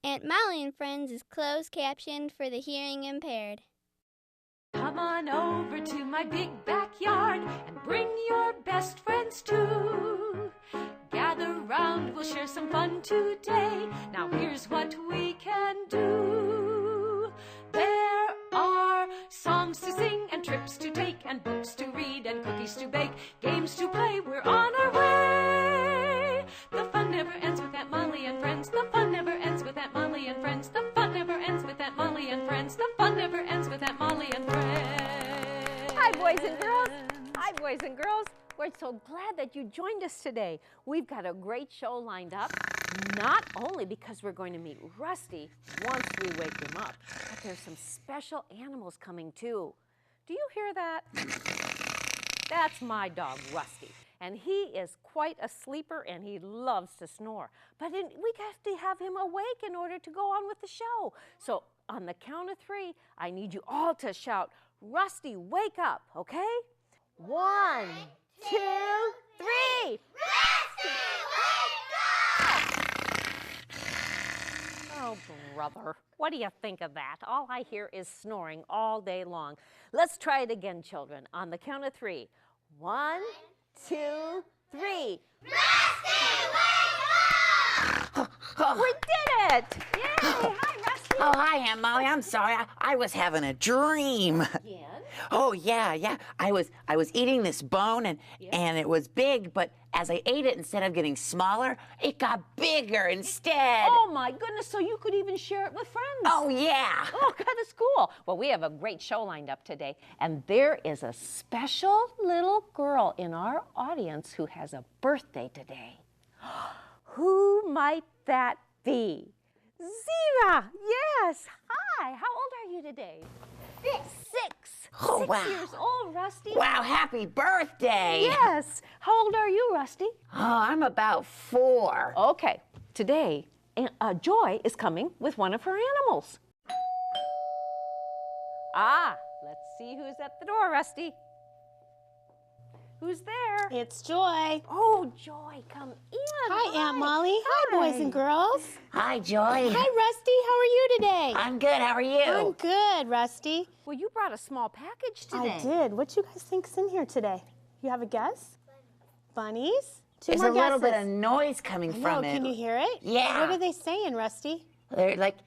Aunt Molly and Friends is closed captioned for the hearing impaired. Come on over to my big backyard and bring your best friends too. Gather round, we'll share some fun today. Now here's what we can do. There are songs to sing and trips to take and books to read and cookies to bake, games to play, we're on our way. The fun never ends with Aunt Molly and Friends. The fun never ends with Aunt Molly and Friends. The fun never ends with Aunt Molly and Friends. The fun never ends with Aunt Molly and Friends. Hi, boys and girls. Hi, boys and girls. We're so glad that you joined us today. We've got a great show lined up, not only because we're going to meet Rusty once we wake him up, but there's some special animals coming too. Do you hear that? That's my dog, Rusty. And he is quite a sleeper and he loves to snore. But we have to have him awake in order to go on with the show. So on the count of 3, I need you all to shout, Rusty, wake up, okay? 1, 2, 3. Rusty, wake up! Oh, brother, what do you think of that? All I hear is snoring all day long. Let's try it again, children. On the count of 3. 1, 2, 3. Rusty, wake up! We did it! Yay! Hi, Rusty. Oh, hi, Aunt Molly. I'm sorry. I was having a dream. Again? Oh, yeah. I was eating this bone, and it was big, but as I ate it, instead of getting smaller, it got bigger instead. Oh, my goodness. So you could even share it with friends. Oh, yeah. Oh, God, that's cool. Well, we have a great show lined up today, and there is a special little girl in our audience who has a birthday today. Who might that be? Zira, yes. Hi, how old are you today? 6. Oh, 6 wow. years old, Rusty. Wow, happy birthday. Yes. How old are you, Rusty? Oh, I'm about 4. Okay, today, Joy is coming with one of her animals. Let's see who's at the door, Rusty. Who's there? It's Joy. Oh, Joy, come in. Hi, Aunt Molly. Hi, boys and girls. Hi, Joy. Hi, Rusty. How are you today? I'm good. How are you? I'm good, Rusty. Well, you brought a small package today. I did. What you guys think's in here today? You have a guess? Bunnies? 2 There's more a little guesses. bit of noise coming from it. Can you hear it? Yeah. What are they saying, Rusty? They're like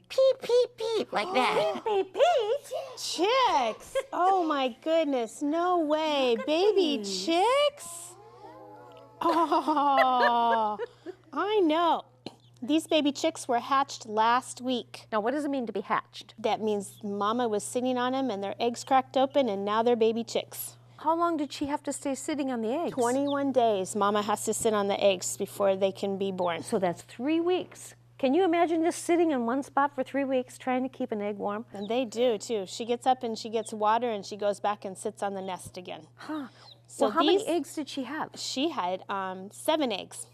peep, peep, peep, like that. Beep, beep. Chicks. Oh, my goodness. No way. Baby chicks? Oh, I know. These baby chicks were hatched last week. Now, what does it mean to be hatched? That means Mama was sitting on them and their eggs cracked open and now they're baby chicks. How long did she have to stay sitting on the eggs? 21 days Mama has to sit on the eggs before they can be born. So that's 3 weeks. Can you imagine just sitting in one spot for 3 weeks trying to keep an egg warm? And they do too. She gets up and she gets water and she goes back and sits on the nest again. Huh. So Well, how many eggs did she have? She had 7 eggs.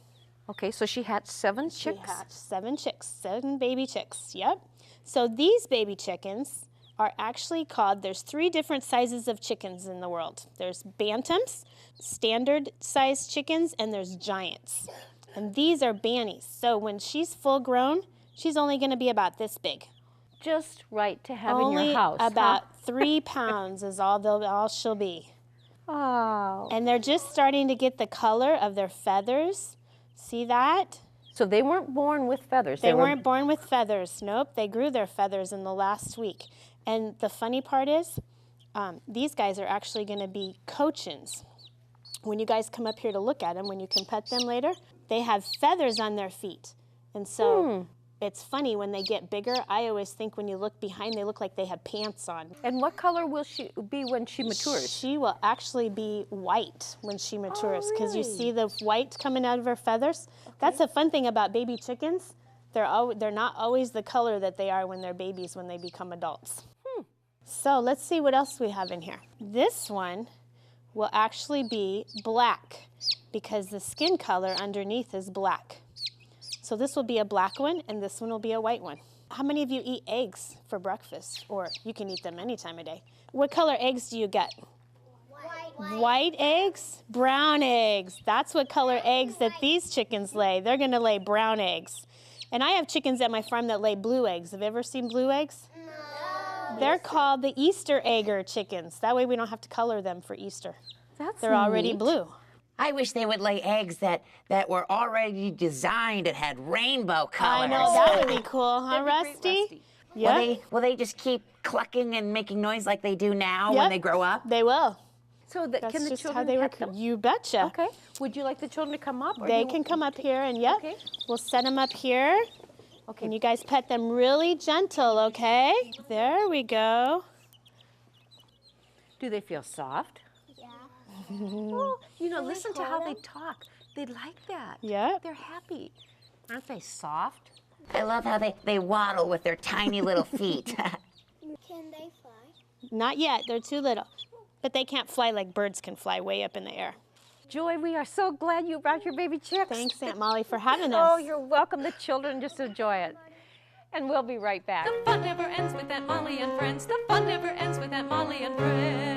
Okay, so she had 7 She chicks. hatched 7 chicks, 7 baby chicks, yep. So these baby chickens are actually called, there's 3 different sizes of chickens in the world. There's bantams, standard sized chickens, and there's giants. And these are bannies. So when she's full grown, she's only gonna be about this big. Just right to have Only in your house. about 3 pounds is all she'll be. Oh. And they're just starting to get the color of their feathers. See that? So they weren't born with feathers. They weren't born with feathers. Nope, they grew their feathers in the last week. And the funny part is, these guys are actually going to be cochins. When you guys come up here to look at them, when you can pet them later, they have feathers on their feet. And so it's funny when they get bigger. I always think when you look behind, they look like they have pants on. And what color will she be when she matures? She will actually be white when she matures because you really? see the white coming out of her feathers. Okay. That's the fun thing about baby chickens. They're not always the color that they are when they're babies when they become adults. So let's see what else we have in here. This one will actually be black because the skin color underneath is black. So this will be a black one and this one will be a white one. How many of you eat eggs for breakfast? Or you can eat them any time of day. What color eggs do you get? White eggs? Brown eggs. That's what color eggs that these chickens lay. They're gonna lay brown eggs. And I have chickens at my farm that lay blue eggs. Have you ever seen blue eggs? No. They're called the Easter egger chickens. That way we don't have to color them for Easter. They're already blue. I wish they would lay eggs that were already designed and had rainbow colors. I know, that would be cool, huh, Rusty? Yeah. Will they just keep clucking and making noise like they do now when they grow up? They will. So That's can the just children how they pet them? You betcha. Okay. Would you like the children to come up? Or They can come up here and Okay. we'll set them up here. Okay. And you guys pet them really gentle, okay? There we go. Do they feel soft? Yeah. Oh, listen to how they talk. They like that. Yeah. They're happy. Aren't they soft? I love how they waddle with their tiny little feet. Can they fly? Not yet, they're too little. But they can't fly like birds can fly way up in the air. Joy, we are so glad you brought your baby chicks. Thanks, Aunt Molly, for having Oh, us. you're welcome. The children just enjoy it. And we'll be right back. The fun never ends with Aunt Molly and friends. The fun never ends with Aunt Molly and friends.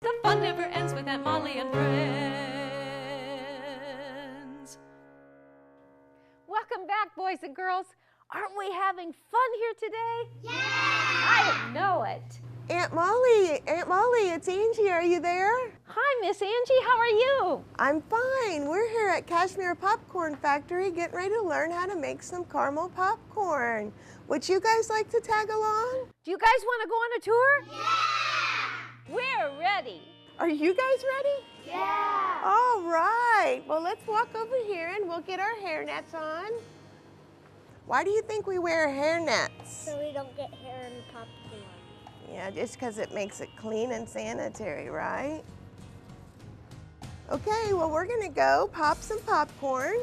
The fun never ends with Aunt Molly and friends. Welcome back, boys and girls. Aren't we having fun here today? Yeah! I know it. Aunt Molly, it's Angie. Are you there? Hi, Miss Angie. How are you? I'm fine. We're here at Kashmir Popcorn Factory getting ready to learn how to make some caramel popcorn. Would you guys like to tag along? Do you guys want to go on a tour? Yeah! We're ready. Are you guys ready? Yeah. All right. Well, let's walk over here and we'll get our hair nets on. Why do you think we wear hair nets? So we don't get hair in the popcorn. Yeah, just because it makes it clean and sanitary, right? Okay, well, we're gonna go pop some popcorn.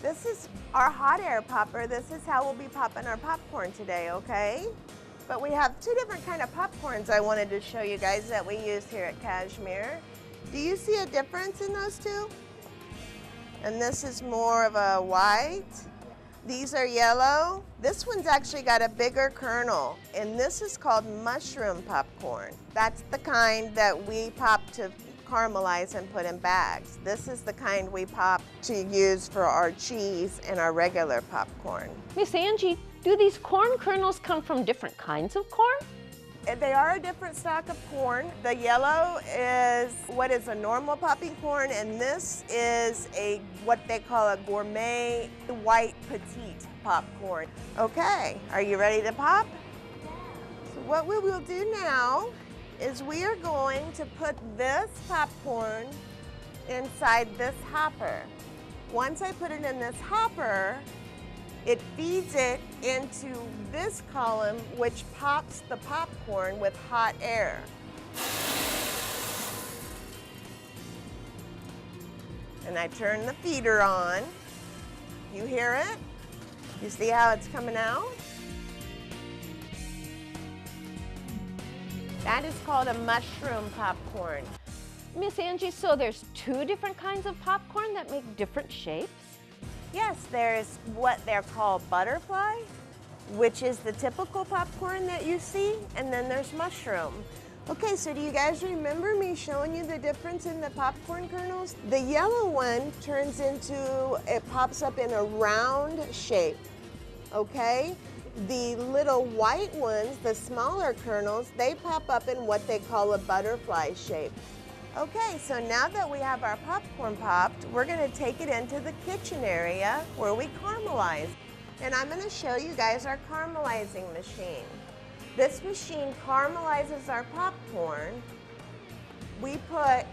This is our hot air popper. This is how we'll be popping our popcorn today, okay? But we have two different kind of popcorns I wanted to show you guys that we use here at Kashmir. Do you see a difference in those two? And this is more of a white. These are yellow. This one's actually got a bigger kernel, and this is called mushroom popcorn. That's the kind that we pop to caramelize and put in bags. This is the kind we pop to use for our cheese and our regular popcorn. Miss Angie, do these corn kernels come from different kinds of corn? They are a different stock of corn. The yellow is what is a normal popping corn, and this is what they call a gourmet white petite popcorn. Okay, are you ready to pop? So what we will do now is we are going to put this popcorn inside this hopper. Once I put it in this hopper, it feeds it into this column, which pops the popcorn with hot air. And I turn the feeder on. You hear it? You see how it's coming out? That is called a mushroom popcorn. Miss Angie, so there's two different kinds of popcorn that make different shapes? Yes, there's what they're called butterfly, which is the typical popcorn that you see, and then there's mushroom. Okay, so do you guys remember me showing you the difference in the popcorn kernels? The yellow one turns into, it pops up in a round shape, okay? The little white ones, the smaller kernels, they pop up in what they call a butterfly shape. Okay, so now that we have our popcorn popped, we're gonna take it into the kitchen area where we caramelize. And I'm gonna show you guys our caramelizing machine. This machine caramelizes our popcorn. We put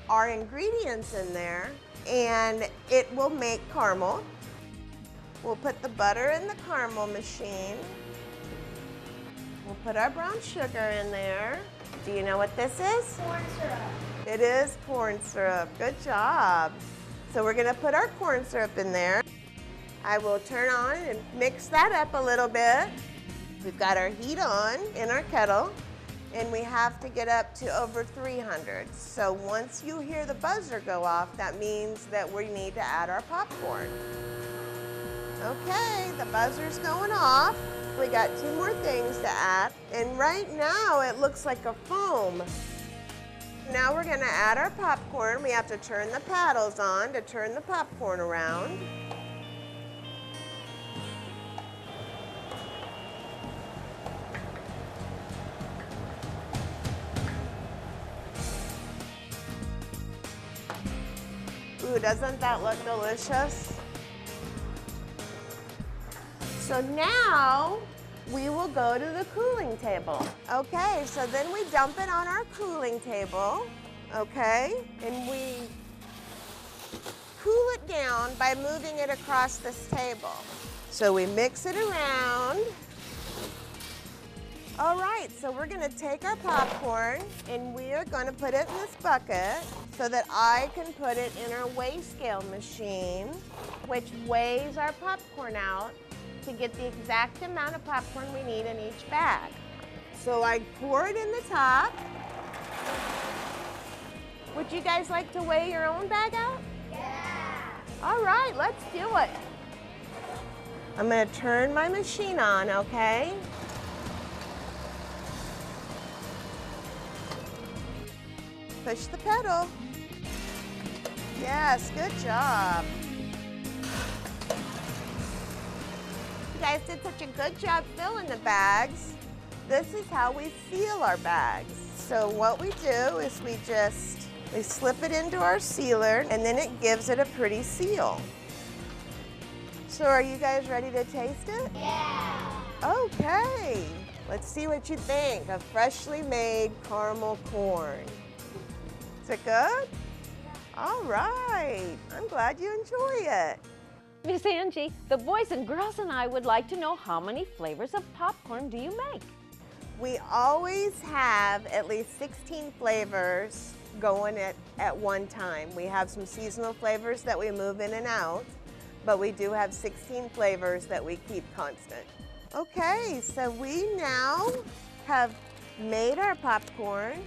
our ingredients in there and it will make caramel. We'll put the butter in the caramel machine. We'll put our brown sugar in there. Do you know what this is? Corn syrup. It is corn syrup. Good job. So we're gonna put our corn syrup in there. I will turn on and mix that up a little bit. We've got our heat on in our kettle, and we have to get up to over 300. So once you hear the buzzer go off, that means that we need to add our popcorn. Okay, the buzzer's going off. We got 2 more things to add, and right now it looks like a foam. Now we're gonna add our popcorn. We have to turn the paddles on to turn the popcorn around. Ooh, doesn't that look delicious? So now we will go to the cooling table. Okay, so then we dump it on our cooling table, okay? And we cool it down by moving it across this table. So we mix it around. All right, so we're gonna take our popcorn and we are gonna put it in this bucket so that I can put it in our weigh scale machine, which weighs our popcorn out to get the exact amount of popcorn we need in each bag. So I pour it in the top. Would you guys like to weigh your own bag out? Yeah. All right, let's do it. I'm gonna turn my machine on, okay? Push the pedal. Yes, good job. You guys did such a good job filling the bags. This is how we seal our bags. So what we do is we slip it into our sealer and then it gives it a pretty seal. So are you guys ready to taste it? Yeah. Okay. Let's see what you think of freshly made caramel corn. Is it good? All right. I'm glad you enjoy it. Miss Angie, the boys and girls and I would like to know how many flavors of popcorn do you make? We always have at least 16 flavors going at one time. We have some seasonal flavors that we move in and out, but we do have 16 flavors that we keep constant. Okay, so we now have made our popcorn,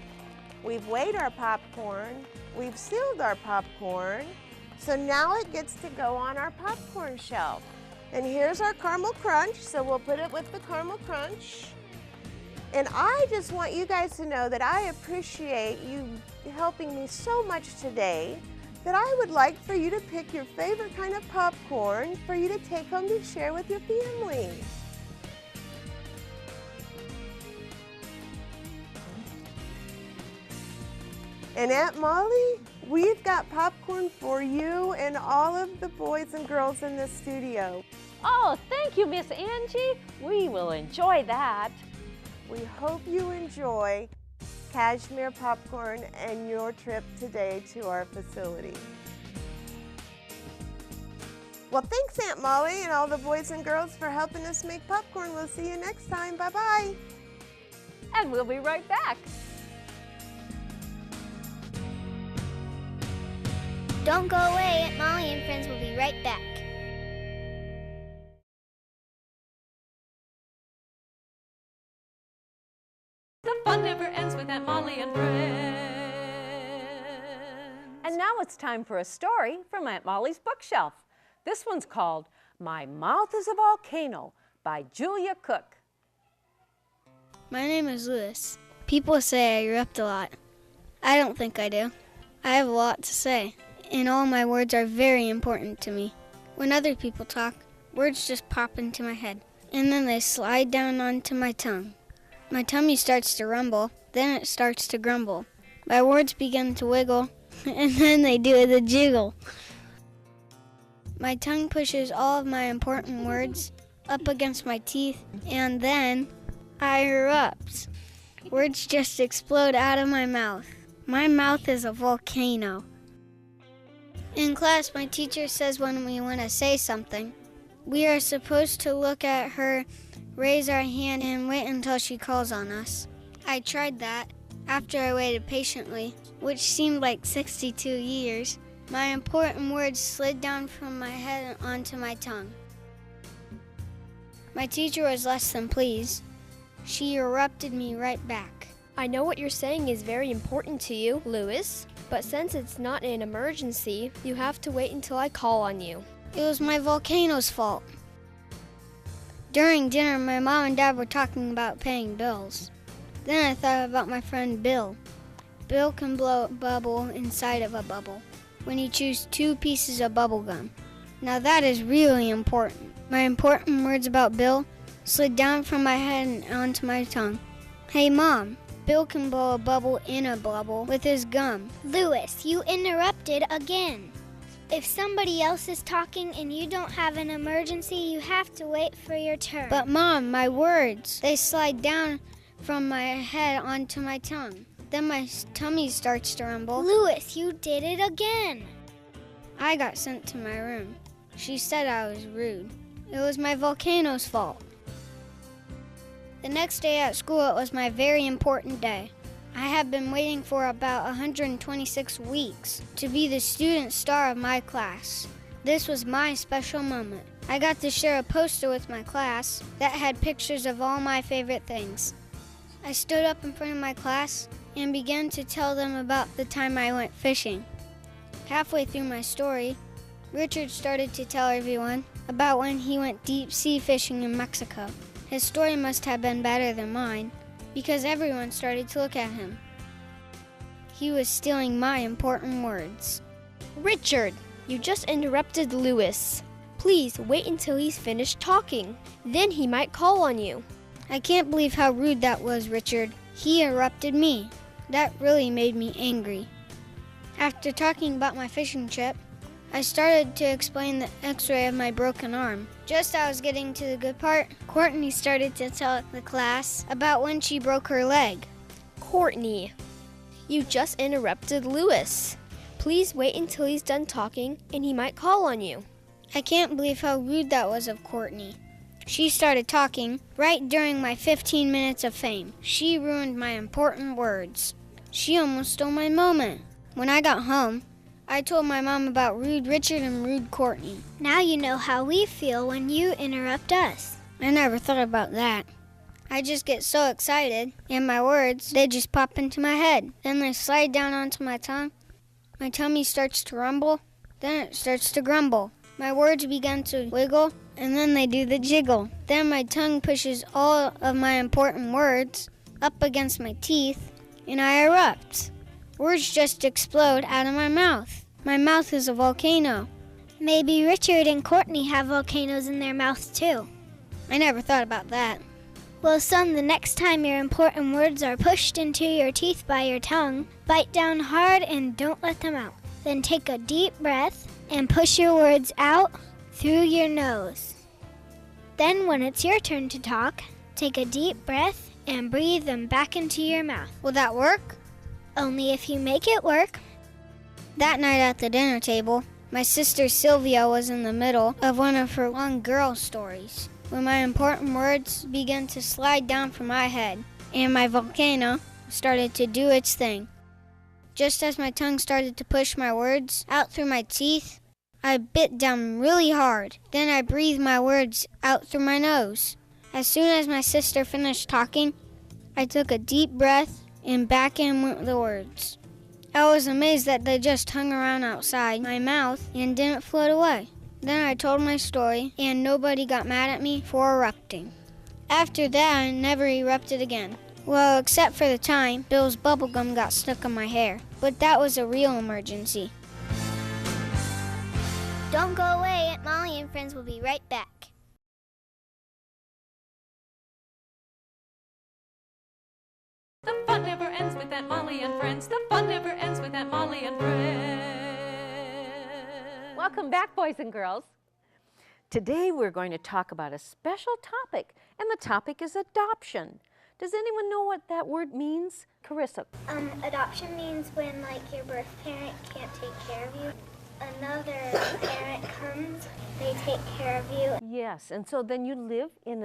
we've weighed our popcorn, we've sealed our popcorn, so now it gets to go on our popcorn shelf. And here's our caramel crunch, so we'll put it with the caramel crunch. And I just want you guys to know that I appreciate you helping me so much today that I would like for you to pick your favorite kind of popcorn for you to take home to share with your family. And Aunt Molly, we've got popcorn for you and all of the boys and girls in the studio. Oh, thank you, Miss Angie. We will enjoy that. We hope you enjoy cashmere popcorn and your trip today to our facility. Well, thanks, Aunt Molly and all the boys and girls for helping us make popcorn. We'll see you next time. Bye-bye. And we'll be right back. Don't go away. Aunt Molly and friends will be right back. The fun never ends with Aunt Molly and friends. And now it's time for a story from Aunt Molly's bookshelf. This one's called My Mouth is a Volcano by Julia Cook. My name is Lewis. People say I erupt a lot. I don't think I do. I have a lot to say, and all my words are very important to me. When other people talk, words just pop into my head, and then they slide down onto my tongue. My tummy starts to rumble, then it starts to grumble. My words begin to wiggle, and then they do the jiggle. My tongue pushes all of my important words up against my teeth, and then I erupt. Words just explode out of my mouth. My mouth is a volcano. In class, my teacher says when we want to say something, we are supposed to look at her, raise our hand, and wait until she calls on us. I tried that. After I waited patiently, which seemed like 62 years, my important words slid down from my head onto my tongue. My teacher was less than pleased. She erupted me right back. I know what you're saying is very important to you, Louis, but since it's not an emergency, you have to wait until I call on you. It was my volcano's fault. During dinner, my mom and dad were talking about paying bills. Then I thought about my friend Bill. Bill can blow a bubble inside of a bubble when you choose 2 pieces of bubble gum. Now that is really important. My important words about Bill slid down from my head and onto my tongue. Hey Mom, Bill can blow a bubble in a bubble with his gum. Louis, you interrupted again. If somebody else is talking and you don't have an emergency, you have to wait for your turn. But Mom, my words, they slide down from my head onto my tongue. Then my tummy starts to rumble. Louis, you did it again. I got sent to my room. She said I was rude. It was my volcano's fault. The next day at school, it was my very important day. I had been waiting for about 126 weeks to be the student star of my class. This was my special moment. I got to share a poster with my class that had pictures of all my favorite things. I stood up in front of my class and began to tell them about the time I went fishing. Halfway through my story, Richard started to tell everyone about when he went deep sea fishing in Mexico. His story must have been better than mine because everyone started to look at him. He was stealing my important words. Richard, you just interrupted Louis. Please wait until he's finished talking. Then he might call on you. I can't believe how rude that was, Richard. He interrupted me. That really made me angry. After talking about my fishing trip, I started to explain the x-ray of my broken arm. Just as I was getting to the good part, Courtney started to tell the class about when she broke her leg. Courtney, you just interrupted Louis. Please wait until he's done talking and he might call on you. I can't believe how rude that was of Courtney. She started talking right during my 15 minutes of fame. She ruined my important words. She almost stole my moment. When I got home, I told my mom about rude Richard and rude Courtney. Now you know how we feel when you interrupt us. I never thought about that. I just get so excited, and my words, they just pop into my head. Then they slide down onto my tongue. My tummy starts to rumble, then it starts to grumble. My words begin to wiggle, and then they do the jiggle. Then my tongue pushes all of my important words up against my teeth, and I erupt. Words just explode out of my mouth. My mouth is a volcano. Maybe Richard and Courtney have volcanoes in their mouths too. I never thought about that. Well, son, the next time your important words are pushed into your teeth by your tongue, bite down hard and don't let them out. Then take a deep breath and push your words out through your nose. Then when it's your turn to talk, take a deep breath and breathe them back into your mouth. Will that work? Only if you make it work. That night at the dinner table, my sister Sylvia was in the middle of one of her long girl stories when my important words began to slide down from my head and my volcano started to do its thing. Just as my tongue started to push my words out through my teeth, I bit down really hard. Then I breathed my words out through my nose. As soon as my sister finished talking, I took a deep breath and back in went the words. I was amazed that they just hung around outside my mouth and didn't float away. Then I told my story and nobody got mad at me for erupting. After that, I never erupted again. Well, except for the time Bill's bubblegum got stuck in my hair. But that was a real emergency. Don't go away. Aunt Molly and friends will be right back. The fun never ends with Aunt Molly and friends. The fun Aunt Molly and friends. Welcome back, boys and girls. Today we're going to talk about a special topic, and the topic is adoption. Does anyone know what that word means? Carissa. Adoption means when, like, your birth parent can't take care of you. Another parent comes, they take care of you. Yes, and so then you live in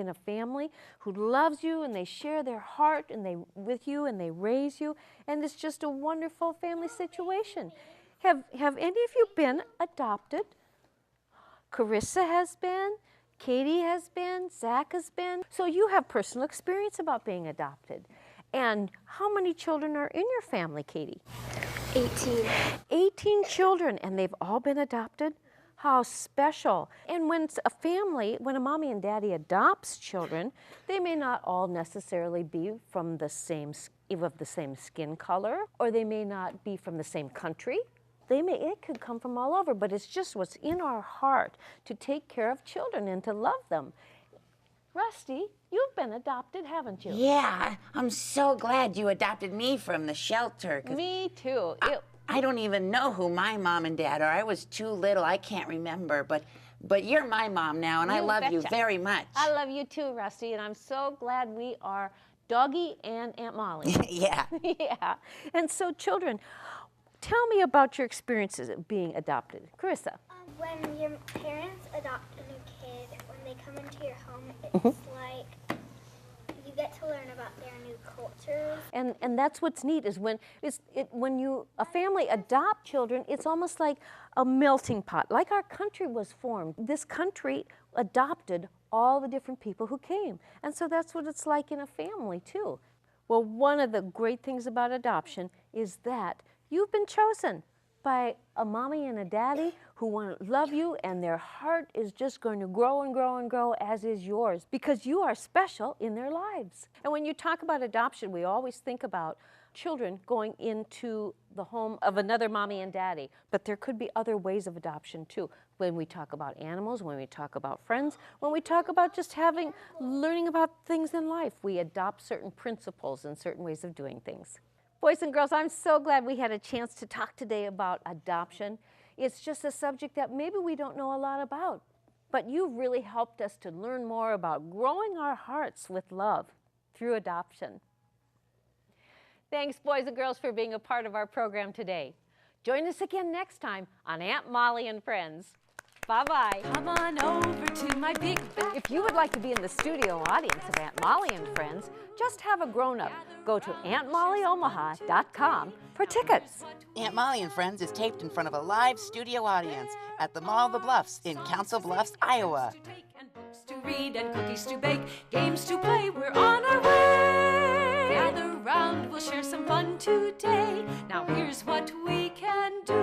a family who loves you, and they share their heart with you, and they raise you, and it's just a wonderful family situation. Have any of you been adopted? Carissa has been, Katie has been, Zach has been. So you have personal experience about being adopted. And how many children are in your family, Katie? 18. 18 children, and they've all been adopted? How special. And when a mommy and daddy adopts children, they may not all necessarily be from of the same skin color, or they may not be from the same country. It could come from all over, but it's just what's in our heart to take care of children and to love them. Rusty, you've been adopted, haven't you? Yeah, I'm so glad you adopted me from the shelter. Me too. I don't even know who my mom and dad are. I was too little, I can't remember, but you're my mom now, and I love you very much. I love you too, Rusty, and I'm so glad we are Doggy and Aunt Molly. Yeah. Yeah. And so, children, tell me about your experiences of being adopted. Carissa. When your parents adopt a new kid, when they come into your home, it's like you get to learn about their new cultures. And that's what's neat is when a family adopt children, it's almost like a melting pot. Like our country was formed. This country adopted all the different people who came. And so that's what it's like in a family too. Well, one of the great things about adoption is that you've been chosen by a mommy and a daddy who want to love you, and their heart is just going to grow and grow and grow, as is yours, because you are special in their lives. And when you talk about adoption, we always think about children going into the home of another mommy and daddy, but there could be other ways of adoption too. When we talk about animals, when we talk about friends, when we talk about just learning about things in life, we adopt certain principles and certain ways of doing things. Boys and girls, I'm so glad we had a chance to talk today about adoption. It's just a subject that maybe we don't know a lot about, but you've really helped us to learn more about growing our hearts with love through adoption. Thanks, boys and girls, for being a part of our program today. Join us again next time on Aunt Molly and Friends. Bye-bye. Come on over to my big back. If you would like to be in the studio audience of Aunt Molly and Friends, just have a grown-up. Go to AuntMollyOmaha.com for tickets. Aunt Molly and Friends is taped in front of a live studio audience at the Mall of the Bluffs in Council Bluffs, Iowa. And books to read and cookies to bake, games to play, we're on our way. Gather round, we'll share some fun today. Now here's what we can do.